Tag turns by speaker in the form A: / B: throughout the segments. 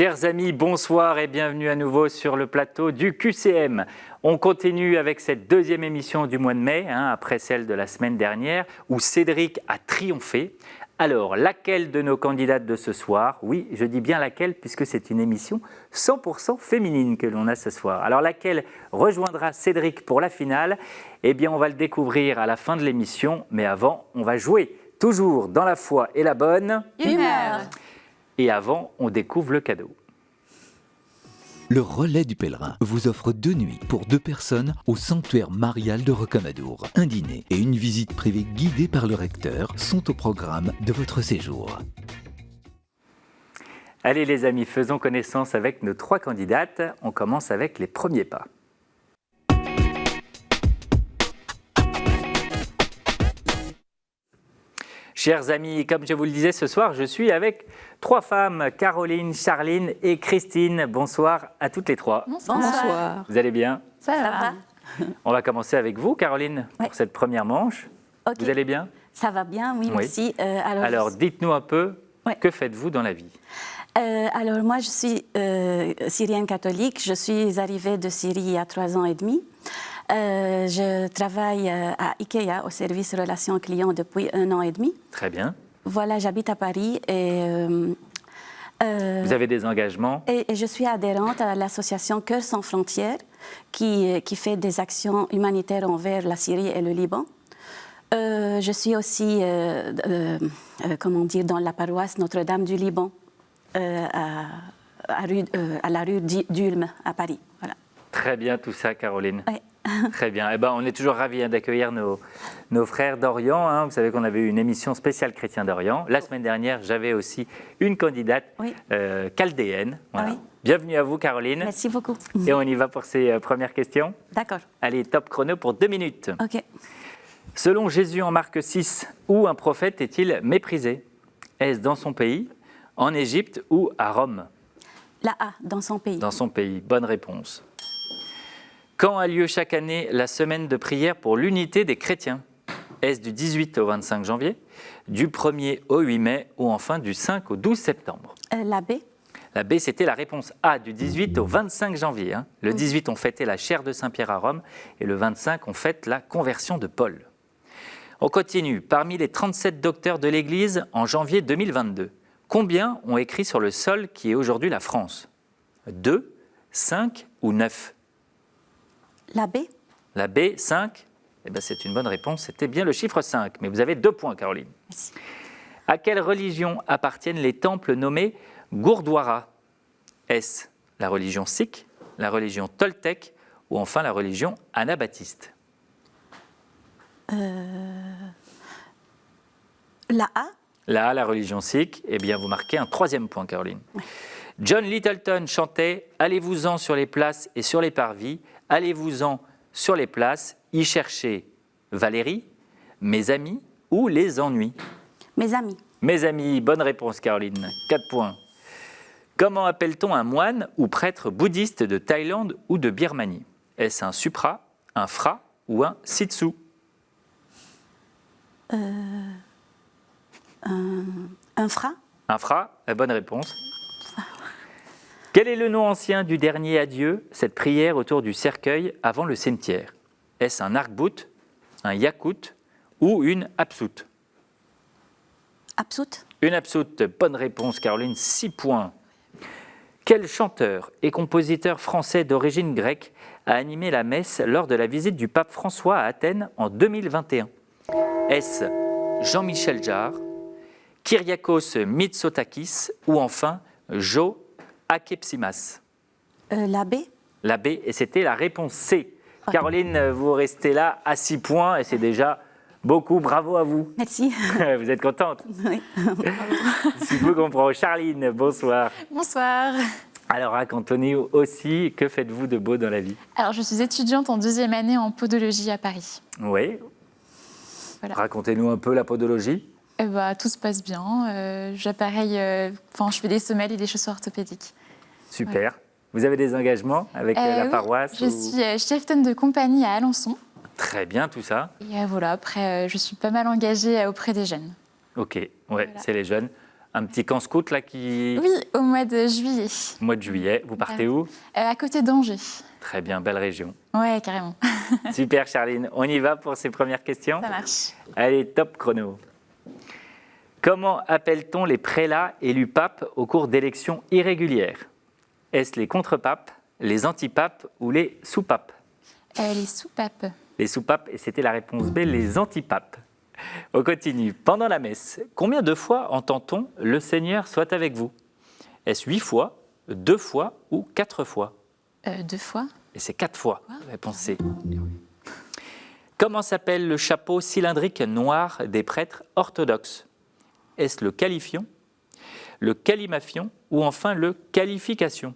A: Chers amis, bonsoir et bienvenue à nouveau sur le plateau du QCM. On continue avec cette deuxième émission du mois de mai, après celle de la semaine dernière, où Cédric a triomphé. Alors, laquelle de nos candidates de ce soir? Oui, je dis bien laquelle, puisque c'est une émission 100% féminine que l'on a ce soir. Alors, laquelle rejoindra Cédric pour la finale? Eh bien, on va le découvrir à la fin de l'émission, mais avant, on va jouer toujours dans la foi et la bonne
B: humeur.
A: Et avant, on découvre le cadeau.
C: Le Relais du Pèlerin vous offre 2 nuits pour 2 personnes au sanctuaire marial de Rocamadour. Un dîner et une visite privée guidée par le recteur sont au programme de votre séjour.
A: Allez les amis, faisons connaissance avec nos 3 candidates. On commence avec les premiers pas. Chers amis, comme je vous le disais ce soir, je suis avec 3 femmes, Caroline, Charline et Christine. Bonsoir à toutes les 3.
B: Bonsoir.
A: Vous allez bien?
B: Ça va.
A: On va commencer avec vous, Caroline, pour cette première manche.
B: Okay.
A: Vous allez bien?
B: Ça va bien, oui, merci.
A: Alors, dites-nous un peu, que faites-vous dans la vie?
B: Alors, moi, je suis syrienne catholique. Je suis arrivée de Syrie il y a 3 ans et demi. Je travaille à IKEA, au service relations clients, depuis 1 an et demi.
A: Très bien.
B: Voilà, j'habite à Paris et...
A: Vous avez des engagements?
B: Et je suis adhérente à l'association Cœurs sans frontières, qui fait des actions humanitaires envers la Syrie et le Liban. Je suis aussi, dans la paroisse Notre-Dame du Liban, à la rue d'Ulm, à Paris. Voilà.
A: Très bien tout ça, Caroline.
B: Oui.
A: Très bien. Eh ben, on est toujours ravis d'accueillir nos frères d'Orient. Vous savez qu'on avait eu une émission spéciale Chrétien d'Orient. La semaine dernière, j'avais aussi une candidate chaldéenne. Voilà. Oui. Bienvenue à vous, Caroline.
B: Merci beaucoup.
A: Et on y va pour ces premières questions.
B: D'accord.
A: Allez, top chrono pour 2 minutes.
B: OK.
A: Selon Jésus en Marc 6, où un prophète est-il méprisé? Est-ce dans son pays, en Égypte ou à Rome?
B: La A, dans son pays.
A: Dans son pays. Bonne réponse. Quand a lieu chaque année la semaine de prière pour l'unité des chrétiens? Est-ce du 18 au 25 janvier, du 1er au 8 mai ou enfin du 5 au 12 septembre?
B: La B.
A: La B, c'était la réponse A, du 18 au 25 janvier. Le 18, on fêtait la chaire de Saint-Pierre à Rome et le 25, on fête la conversion de Paul. On continue. Parmi les 37 docteurs de l'Église en janvier 2022, combien ont écrit sur le sol qui est aujourd'hui la France? 2, 5 ou 9?
B: La B.
A: La B, 5. Eh bien, c'est une bonne réponse. C'était bien le chiffre 5. Mais vous avez 2 points, Caroline.
B: Merci.
A: À quelle religion appartiennent les temples nommés Gurdwara? Est-ce la religion sikh, la religion toltèque ou enfin la religion anabaptiste?
B: La A.
A: La A, la religion sikh. Eh bien, vous marquez un 3e point, Caroline. Oui. John Littleton chantait « Allez-vous-en sur les places et sur les parvis, allez-vous-en sur les places, y chercher Valérie, mes amis ou les ennuis ?»
B: Mes amis.
A: Mes amis, bonne réponse, Caroline. 4 points. Comment appelle-t-on un moine ou prêtre bouddhiste de Thaïlande ou de Birmanie? Est-ce un supra, un fra ou un sitsu?
B: Un fra.
A: Un fra, bonne réponse. Quel est le nom ancien du dernier adieu, cette prière autour du cercueil avant le cimetière? Est-ce un arc-bout, un yakout ou une absout?
B: Absout.
A: Une absout, bonne réponse, Caroline, 6 points. Quel chanteur et compositeur français d'origine grecque a animé la messe lors de la visite du pape François à Athènes en 2021? Est-ce Jean-Michel Jarre, Kyriakos Mitsotakis ou enfin Joe Akepsimas?
B: La B.
A: La B, et c'était la réponse C.
B: Okay.
A: Caroline, vous restez là à 6 points et c'est déjà beaucoup. Bravo à vous.
B: Merci.
A: Vous êtes contente?
B: Oui.
A: Si vous comprenez. Charline, bonsoir.
D: Bonsoir.
A: Alors, racontez-nous aussi, que faites-vous de beau dans la vie?
D: Alors, je suis étudiante en 2e année en podologie à Paris.
A: Oui.
D: Voilà.
A: Racontez-nous un peu la podologie.
D: Tout se passe bien. Je fais des semelles et des chaussures orthopédiques.
A: Super.
D: Voilà.
A: Vous avez des engagements avec la paroisse?
D: Je suis cheftaine de compagnie à Alençon.
A: Très bien, tout ça.
D: Et après, je suis pas mal engagée auprès des jeunes.
A: Ok, ouais,
D: Voilà.
A: c'est les jeunes. Un petit camp scout là qui...
D: Oui, au mois de juillet,
A: Mois de juillet. Vous partez où?
D: à côté d'Angers.
A: Très bien, belle région.
D: Ouais, carrément.
A: Super Charline, on y va pour ces premières questions?
D: Ça marche.
A: Allez, top chrono. Comment appelle-t-on les prélats élus papes au cours d'élections irrégulières? Est-ce les contre-papes, les antipapes ou les sous-papes?
D: Les soupapes.
A: Les sous-papes, et c'était la réponse B, les antipapes. On continue. Pendant la messe, combien de fois entend-on « Le Seigneur soit avec vous » Est-ce 8 fois, 2 fois ou 4 fois?
D: 2 fois.
A: Et c'est 4 fois. Réponse C. Comment s'appelle le chapeau cylindrique noir des prêtres orthodoxes? Est-ce le califion, le calimafion ou enfin le qualification?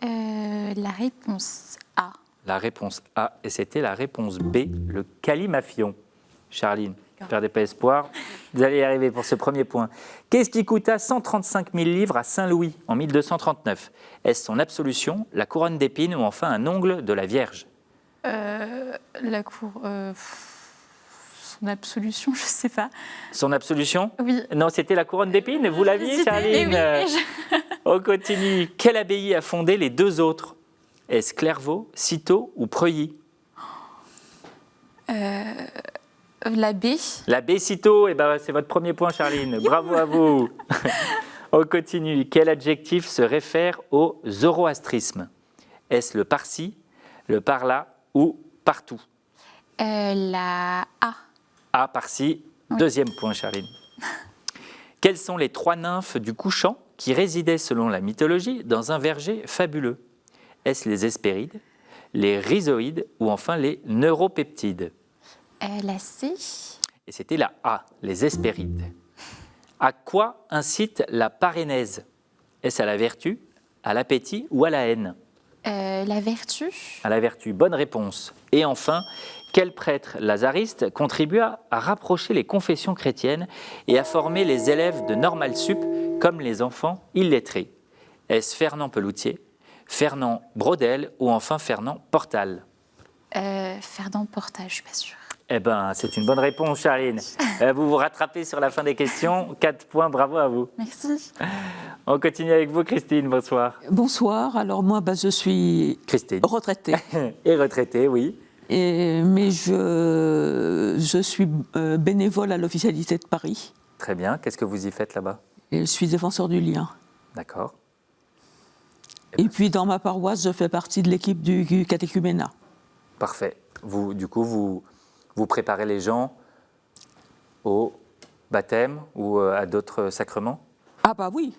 D: La réponse A.
A: La réponse A, et c'était la réponse B, le calimafion. Charline, ne perdez pas espoir, vous allez y arriver pour ce premier point. Qu'est-ce qui coûta 135 000 livres à Saint-Louis en 1239? Est-ce son absolution, la couronne d'épines ou enfin un ongle de la Vierge?
D: La cour... son absolution, je sais pas.
A: Son absolution?
D: Oui.
A: Non, c'était la couronne d'épines, vous l'aviez,
D: J'hésitais,
A: Charline?
D: mais oui,
A: On continue. Quelle abbaye a fondé les deux autres? Est-ce Clairvaux, Cîteaux ou Preuilly?
D: L'abbé.
A: L'abbé Cîteaux, eh ben, c'est votre premier point, Charline. Bravo à vous. On continue. Quel adjectif se réfère au zoroastrisme? Est-ce le par-ci, le par-là ou partout?
D: La A.
A: A, par-ci. Deuxième point, Charline. Quelles sont les 3 nymphes du couchant qui résidaient, selon la mythologie, dans un verger fabuleux? Est-ce les Hespérides, les Rhizoïdes ou enfin les Neuropeptides?
D: La C.
A: Et c'était la A, les Hespérides. À quoi incite la parénèse? Est-ce à la vertu, à l'appétit ou à la haine?
D: La vertu.
A: À la vertu, bonne réponse. Et enfin, quel prêtre lazariste contribua à rapprocher les confessions chrétiennes et à former les élèves de Normal Sup comme les enfants illettrés? Est-ce Fernand Peloutier, Fernand Braudel ou enfin Fernand Portal?
D: Fernand Portal, je suis pas sûre.
A: Eh bien, c'est une bonne réponse, Charline. Vous vous rattrapez sur la fin des questions. 4 points, bravo à vous.
D: Merci.
A: On continue avec vous, Christine. Bonsoir.
E: Bonsoir. Alors moi, je suis
A: Christine.
E: retraitée.
A: Et retraitée, oui.
E: Mais je suis bénévole à l'officialité de Paris.
A: Très bien. Qu'est-ce que vous y faites là-bas?
E: Et je suis défenseur du lien.
A: D'accord.
E: Et puis dans ma paroisse, je fais partie de l'équipe du catéchuménat.
A: Parfait. Du coup, vous préparez les gens au baptême ou à d'autres sacrements?
E: Ah bah oui,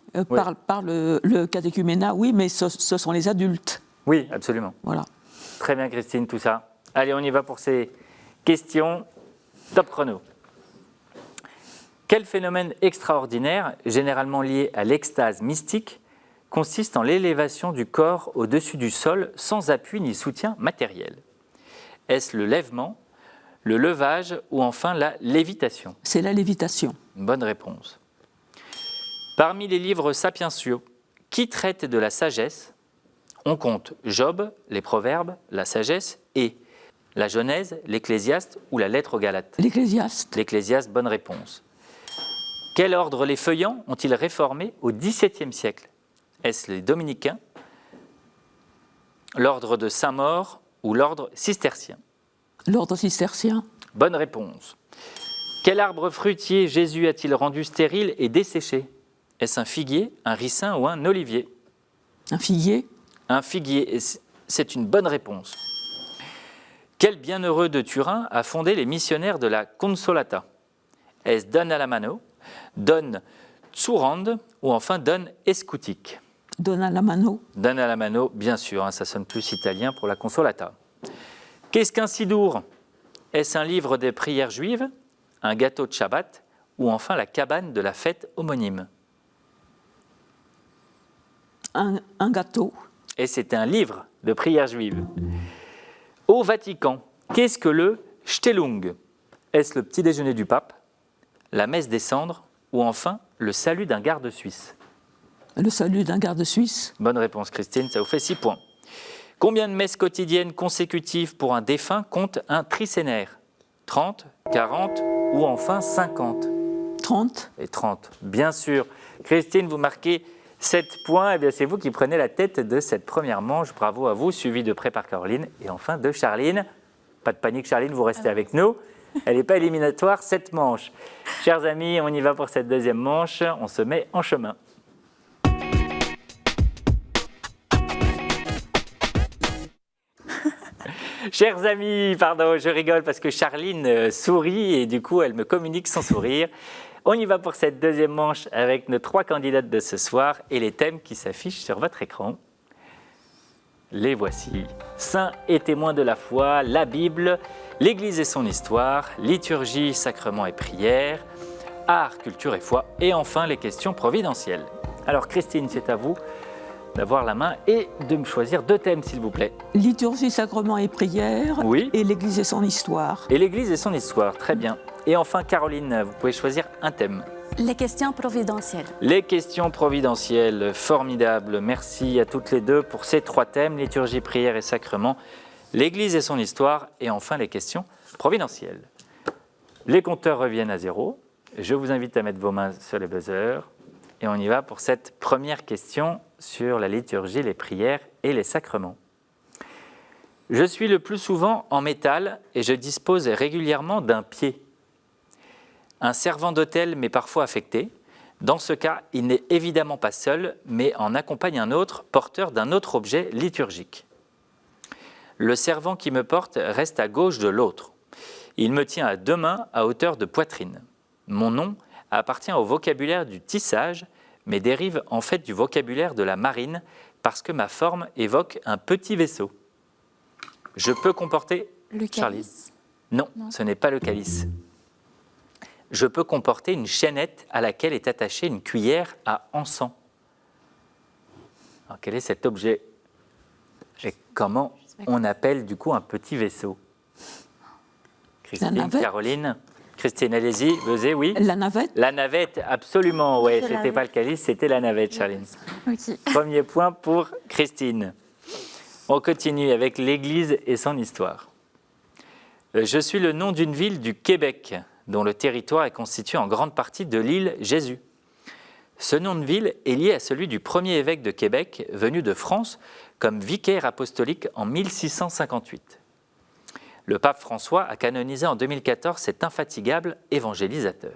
E: par le catéchuménat, oui, mais ce sont les adultes.
A: Oui, absolument.
E: Voilà.
A: Très bien, Christine, tout ça. Allez, on y va pour ces questions. Top chrono. Quel phénomène extraordinaire, généralement lié à l'extase mystique, consiste en l'élévation du corps au-dessus du sol sans appui ni soutien matériel? Est-ce le lèvement, le levage ou enfin la lévitation?
E: C'est la lévitation.
A: Bonne réponse. Parmi les livres sapientiaux, qui traitent de la sagesse, on compte Job, les Proverbes, la sagesse et la Genèse, l'Ecclésiaste ou la lettre aux Galates?
E: L'Ecclésiaste.
A: L'Ecclésiaste, bonne réponse. Quel ordre les feuillants ont-ils réformé au XVIIe siècle? Est-ce les dominicains, l'ordre de Saint-Maur ou l'ordre cistercien?
E: L'ordre cistercien.
A: Bonne réponse. Quel arbre fruitier Jésus a-t-il rendu stérile et desséché? Est-ce un figuier, un ricin ou un olivier?
E: Un figuier.
A: Un figuier, c'est une bonne réponse. Quel bienheureux de Turin a fondé les missionnaires de la Consolata? Est-ce Don Alamano, Don Tsurande ou enfin Don Escutic?
E: Don Alamano.
A: Don Alamano, bien sûr, ça sonne plus italien pour la Consolata. Qu'est-ce qu'un sidour? Est-ce un livre des prières juives, un gâteau de Shabbat ou enfin la cabane de la fête homonyme?
E: Un gâteau.
A: Et c'est un livre de prières juives. Au Vatican, qu'est-ce que le Stellung? Est-ce le petit déjeuner du pape, la messe des cendres ou enfin le salut d'un garde suisse?
E: Le salut d'un garde suisse.
A: Bonne réponse, Christine, ça vous fait 6 points. Combien de messes quotidiennes consécutives pour un défunt compte un tricénaire? 30, 40 ou enfin 50?
E: 30.
A: Et 30, bien sûr. Christine, vous marquez 7 points. Eh bien, c'est vous qui prenez la tête de cette première manche. Bravo à vous, suivi de près par Caroline et enfin de Charline. Pas de panique, Charline, vous restez avec nous. Elle n'est pas éliminatoire, cette manche. Chers amis, on y va pour cette deuxième manche. On se met en chemin. Chers amis, pardon, je rigole parce que Charline sourit et du coup, elle me communique son sourire. On y va pour cette deuxième manche avec nos 3 candidates de ce soir et les thèmes qui s'affichent sur votre écran. Les voici. Saints et témoins de la foi, la Bible, l'Église et son histoire, liturgie, sacrement et prière, art, culture et foi, et enfin les questions providentielles. Alors Christine, c'est à vous d'avoir la main et de me choisir 2 thèmes, s'il vous plaît.
E: Liturgie, sacrement et prière.
A: Oui.
E: Et l'Église et son histoire.
A: Et l'Église et son histoire, très bien. Et enfin Caroline, vous pouvez choisir un thème.
B: Les questions providentielles.
A: Les questions providentielles, formidable. Merci à toutes les deux pour ces 3 thèmes, liturgie, prière et sacrement, l'Église et son histoire, et enfin les questions providentielles. Les compteurs reviennent à 0. Je vous invite à mettre vos mains sur les buzzers. Et on y va pour cette première question sur la liturgie, les prières et les sacrements. Je suis le plus souvent en métal et je dispose régulièrement d'un pied. Un servant d'hôtel m'est parfois affecté. Dans ce cas, il n'est évidemment pas seul, mais en accompagne un autre, porteur d'un autre objet liturgique. Le servant qui me porte reste à gauche de l'autre. Il me tient à 2 mains à hauteur de poitrine. Mon nom appartient au vocabulaire du tissage, mais dérive en fait du vocabulaire de la marine, parce que ma forme évoque un petit vaisseau. Je peux comporter...
D: Le
A: Charlie.
D: calice.
A: Non,
D: Non.
A: ce n'est pas le calice. Je peux comporter une chaînette à laquelle est attachée une cuillère à encens. Alors, quel est cet objet? Et comment on appelle du coup un petit vaisseau? Christine,
E: navette.
A: Caroline, Christine, allez-y, buzzez, oui.
E: La navette.
A: La navette, absolument, ouais,
B: Je
A: c'était
B: l'avais.
A: pas le calice, c'était la navette, Charline.
D: Ok.
A: Premier point pour Christine. On continue avec l'Église et son histoire. Je suis le nom d'une ville du Québec, dont le territoire est constitué en grande partie de l'île Jésus. Ce nom de ville est lié à celui du premier évêque de Québec, venu de France comme vicaire apostolique en 1658. Le pape François a canonisé en 2014 cet infatigable évangélisateur.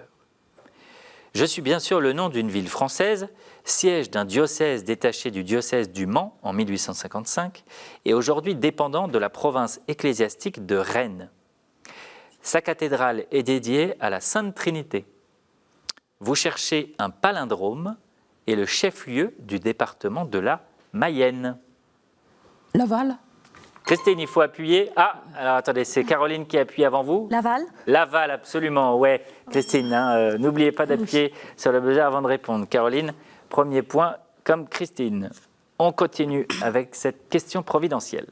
A: Je suis bien sûr le nom d'une ville française, siège d'un diocèse détaché du diocèse du Mans en 1855 et aujourd'hui dépendant de la province ecclésiastique de Rennes. Sa cathédrale est dédiée à la Sainte Trinité. Vous cherchez un palindrome et le chef-lieu du département de la Mayenne.
E: Laval.
A: Christine, il faut appuyer. Ah, alors attendez, c'est Caroline qui appuie avant vous.
B: Laval.
A: Laval, absolument, ouais. Christine, n'oubliez pas d'appuyer sur le buzzer avant de répondre. Caroline, premier point, comme Christine. On continue avec cette question providentielle.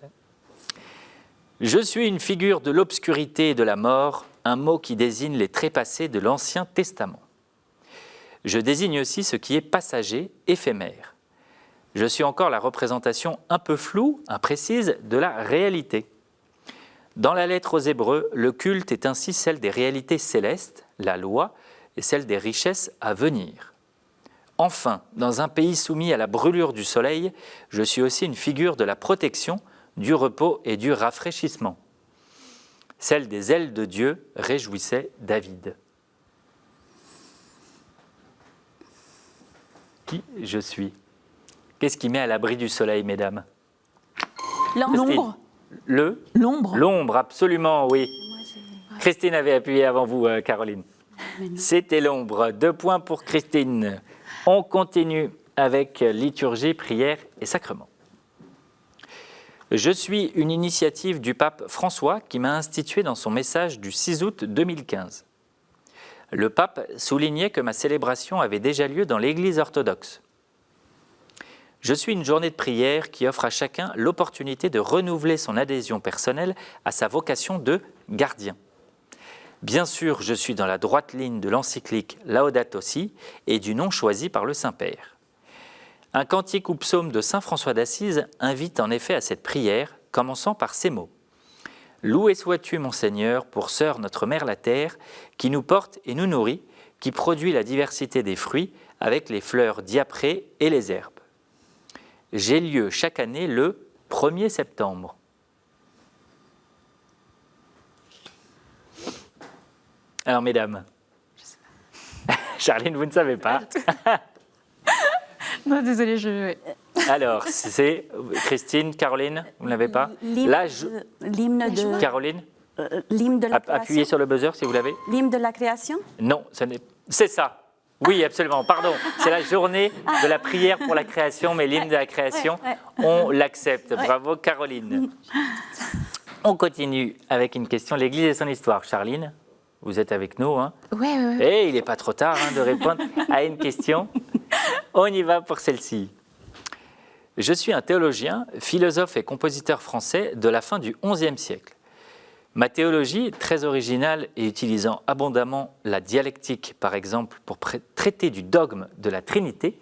A: Je suis une figure de l'obscurité et de la mort, un mot qui désigne les trépassés de l'Ancien Testament. Je désigne aussi ce qui est passager, éphémère. Je suis encore la représentation un peu floue, imprécise, de la réalité. Dans la lettre aux Hébreux, le culte est ainsi celle des réalités célestes, la loi, et celle des richesses à venir. Enfin, dans un pays soumis à la brûlure du soleil, je suis aussi une figure de la protection, du repos et du rafraîchissement. Celle des ailes de Dieu réjouissait David. Qui je suis? Qu'est-ce qui met à l'abri du soleil, mesdames?
E: L'ombre. L'ombre.
A: L'ombre, absolument, oui. Christine avait appuyé avant vous, Caroline. C'était l'ombre. 2 points pour Christine. On continue avec liturgie, prière et sacrement. Je suis une initiative du pape François qui m'a institué dans son message du 6 août 2015. Le pape soulignait que ma célébration avait déjà lieu dans l'Église orthodoxe. Je suis une journée de prière qui offre à chacun l'opportunité de renouveler son adhésion personnelle à sa vocation de gardien. Bien sûr, je suis dans la droite ligne de l'encyclique Laudato Si et du nom choisi par le Saint-Père. Un cantique ou psaume de saint François d'Assise invite en effet à cette prière, commençant par ces mots. Loué sois-tu, mon Seigneur, pour sœur notre mère la terre, qui nous porte et nous nourrit, qui produit la diversité des fruits avec les fleurs diaprées et les herbes. J'ai lieu chaque année le 1er septembre. Alors, mesdames, Charline, vous ne savez pas.
D: Non, désolée, je...
A: Alors, c'est Christine, Caroline, vous ne l'avez pas?
B: L'hymne de...
A: Caroline,
B: L'hymne de la
A: appuyez
B: création.
A: sur le buzzer si vous l'avez.
B: L'hymne de la création.
A: Non, c'est ça. Oui, absolument, pardon. C'est la journée de la prière pour la création, mais l'hymne de la création, on l'accepte. Bravo, Caroline. On continue avec une question. L'Église et son histoire. Charline, vous êtes avec nous, hein?
D: Oui.
A: Et il n'est pas trop tard de répondre à une question. On y va pour celle-ci. Je suis un théologien, philosophe et compositeur français de la fin du XIe siècle. Ma théologie, très originale et utilisant abondamment la dialectique, par exemple, pour traiter du dogme de la Trinité,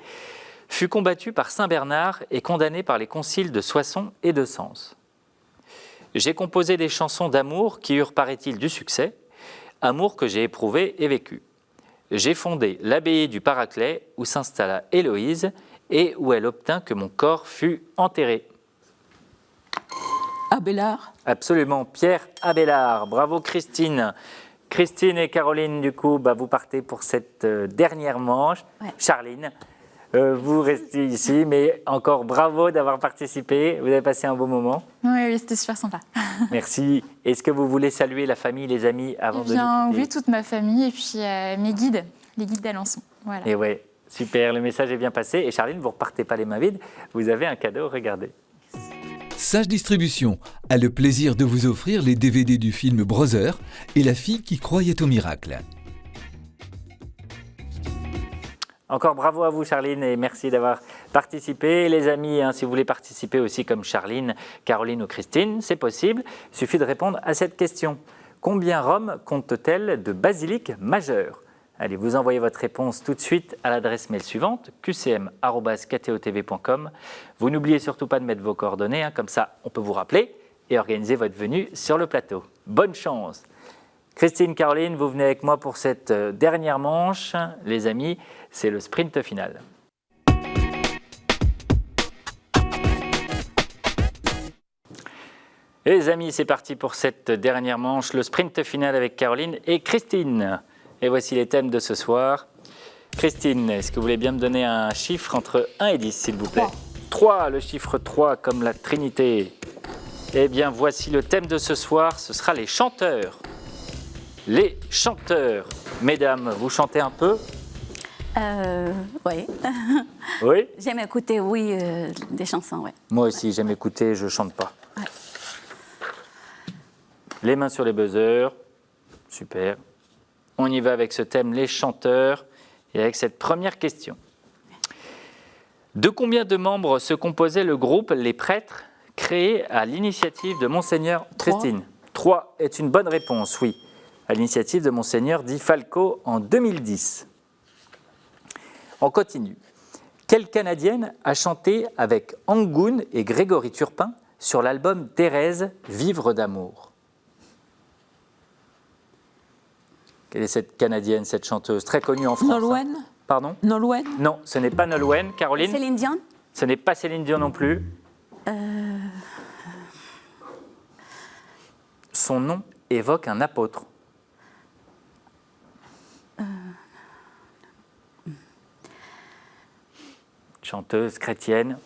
A: fut combattue par saint Bernard et condamnée par les conciles de Soissons et de Sens. J'ai composé des chansons d'amour qui eurent, paraît-il, du succès, amour que j'ai éprouvé et vécu. J'ai fondé l'abbaye du Paraclet où s'installa Héloïse et où elle obtint que mon corps fût enterré.
E: Abélard.
A: Absolument, Pierre Abélard. Bravo Christine. Christine et Caroline, du coup, vous partez pour cette dernière manche.
B: Ouais.
A: Charline, vous restez ici, mais encore bravo d'avoir participé. Vous avez passé un beau moment.
D: Oui, c'était super sympa.
A: Merci. Est-ce que vous voulez saluer la famille, les amis avant de nous quitter?
D: Oui, toute ma famille et puis mes guides, les guides d'Alençon. Voilà.
A: Et ouais, super, le message est bien passé. Et Charline, vous ne repartez pas les mains vides, vous avez un cadeau, regardez.
C: Sage Distribution a le plaisir de vous offrir les DVD du film Brother et La fille qui croyait au miracle.
A: Encore bravo à vous Charline et merci d'avoir participé. Les amis, si vous voulez participer aussi comme Charline, Caroline ou Christine, c'est possible. Il suffit de répondre à cette question. Combien Rome compte-t-elle de basiliques majeures? Allez, vous envoyez votre réponse tout de suite à l'adresse mail suivante, qcm@ktotv.com. Vous n'oubliez surtout pas de mettre vos coordonnées, comme ça on peut vous rappeler et organiser votre venue sur le plateau. Bonne chance! Christine, Caroline, vous venez avec moi pour cette dernière manche. Les amis, c'est le sprint final. Les amis, c'est parti pour cette dernière manche, le sprint final avec Caroline et Christine. Et voici les thèmes de ce soir. Christine, est-ce que vous voulez bien me donner un chiffre entre 1 et 10, s'il vous plaît? 3, le chiffre 3 comme la Trinité. Eh bien, voici le thème de ce soir, ce sera les chanteurs. Les chanteurs. Mesdames, vous chantez un peu?
B: Oui.
A: Oui?
B: J'aime écouter, des chansons, oui.
A: Moi aussi, j'aime écouter, je ne chante pas.
B: Ouais.
A: Les mains sur les buzzers. Super. On y va avec ce thème, les chanteurs, et avec cette première question. De combien de membres se composait le groupe Les Prêtres, créé à l'initiative de Monseigneur Christine? 3 est une bonne réponse, oui. À l'initiative de Monseigneur Di Falco en 2010. On continue. Quelle Canadienne a chanté avec Angoun et Grégory Turpin sur l'album Thérèse, Vivre d'amour? Quelle est cette Canadienne, cette chanteuse très connue en France?
E: Nolwenn.
A: Pardon?
E: Nolwenn.
A: Non, ce n'est pas Nolwenn. Caroline?
B: Céline Dion.
A: Ce n'est pas Céline Dion non plus. Son nom évoque un apôtre. Chanteuse chrétienne.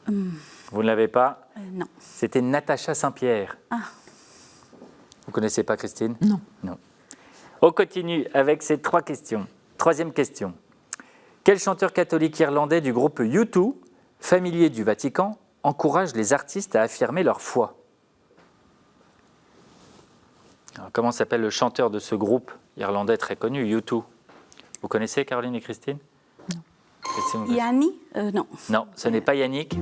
A: Vous ne l'avez pas?
B: Non.
A: C'était Natacha Saint-Pierre.
B: Ah.
A: Vous ne connaissez pas Christine?
E: Non.
A: Non. On continue avec ces 3 questions. Troisième question. Quel chanteur catholique irlandais du groupe U2, familier du Vatican, encourage les artistes à affirmer leur foi? Alors, comment s'appelle le chanteur de ce groupe irlandais très connu, U2? Vous connaissez Caroline et Christine?
E: Non.
A: Christine, vous connaissez?
B: Yanni. Non.
A: Non, ce n'est pas Yannick.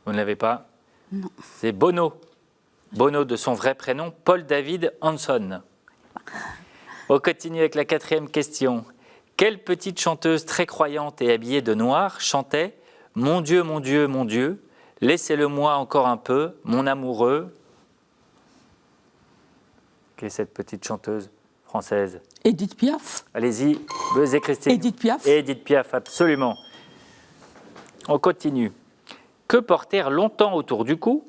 A: Vous ne l'avez pas?
B: Non.
A: C'est Bono. Bono de son vrai prénom, Paul David Hanson. On continue avec la 4e question. Quelle petite chanteuse très croyante et habillée de noir chantait « Mon Dieu, mon Dieu, mon Dieu, laissez-le-moi encore un peu, mon amoureux ». Qui est cette petite chanteuse française?
E: Edith Piaf.
A: Allez-y, buzzez Christine.
E: Edith Piaf.
A: Edith Piaf, absolument. On continue. Que portèrent longtemps autour du cou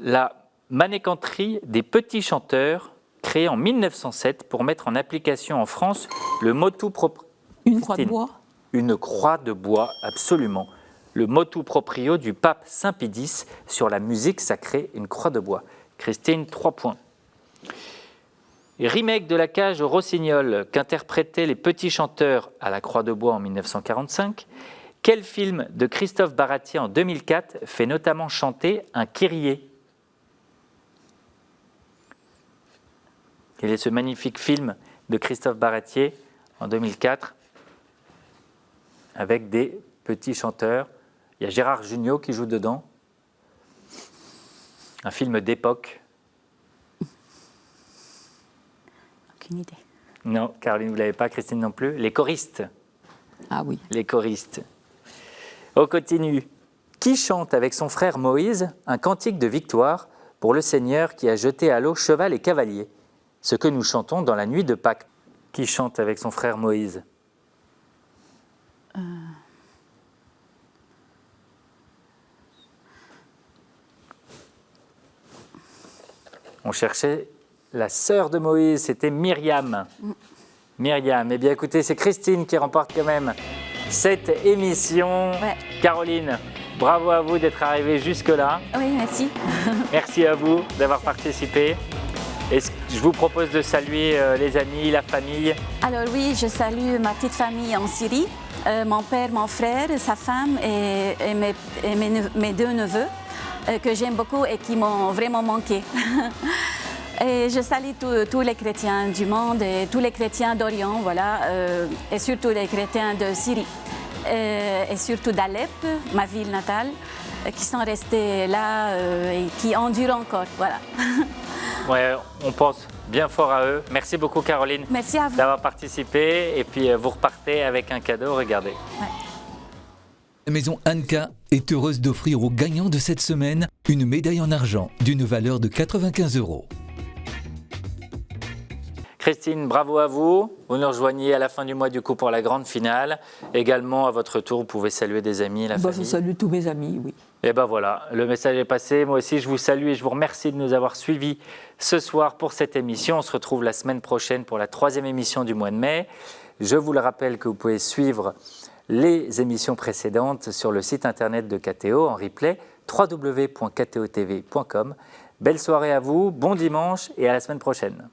A: la manécanterie des petits chanteurs créée en 1907 pour mettre en application en France le motu proprio.
E: Une croix de bois.
A: Une croix de bois, absolument. Le motu proprio du pape Saint Pie X sur la musique sacrée, une croix de bois. Christine, 3 points. Remake de La Cage au Rossignol qu'interprétaient les petits chanteurs à la Croix de Bois en 1945. Quel film de Christophe Baratier en 2004 fait notamment chanter un Kyrie? Quel est ce magnifique film de Christophe Baratier en 2004 avec des petits chanteurs? Il y a Gérard Jugnot qui joue dedans. Un film d'époque.
B: Aucune idée.
A: Non, Caroline, vous ne l'avez pas, Christine non plus. Les choristes.
E: Ah oui.
A: Les choristes. On continue. Qui chante avec son frère Moïse un cantique de victoire pour le Seigneur qui a jeté à l'eau cheval et cavalier? Ce que nous chantons dans la nuit de Pâques. Qui chante avec son frère Moïse? On cherchait la sœur de Moïse, c'était Myriam. Myriam. Eh bien écoutez, c'est Christine qui remporte quand même cette émission.
B: Ouais.
A: Caroline, bravo à vous d'être arrivée jusque-là.
B: Oui, merci.
A: Merci à vous d'avoir participé. Et je vous propose de saluer les amis, la famille.
B: Alors oui, je salue ma petite famille en Syrie, mon père, mon frère, sa femme et mes 2 neveux que j'aime beaucoup et qui m'ont vraiment manqué. Et je salue tous les chrétiens du monde et tous les chrétiens d'Orient, voilà, et surtout les chrétiens de Syrie. Et surtout d'Alep, ma ville natale, qui sont restés là et qui endurent encore, voilà.
A: Ouais, on pense bien fort à eux. Merci beaucoup Caroline
B: Merci à vous.
A: d'avoir participé. Et puis vous repartez avec un cadeau, regardez.
B: Ouais.
C: La maison Anka est heureuse d'offrir aux gagnants de cette semaine une médaille en argent d'une valeur de 95 €.
A: Christine, bravo à vous. Vous nous rejoignez à la fin du mois du coup pour la grande finale. Également, à votre tour, vous pouvez saluer des amis, la famille.
E: Je salue tous mes amis, oui.
A: Et ben voilà, le message est passé. Moi aussi, je vous salue et je vous remercie de nous avoir suivis ce soir pour cette émission. On se retrouve la semaine prochaine pour la 3e émission du mois de mai. Je vous le rappelle que vous pouvez suivre les émissions précédentes sur le site internet de KTO en replay www.ktotv.com. Belle soirée à vous, bon dimanche et à la semaine prochaine.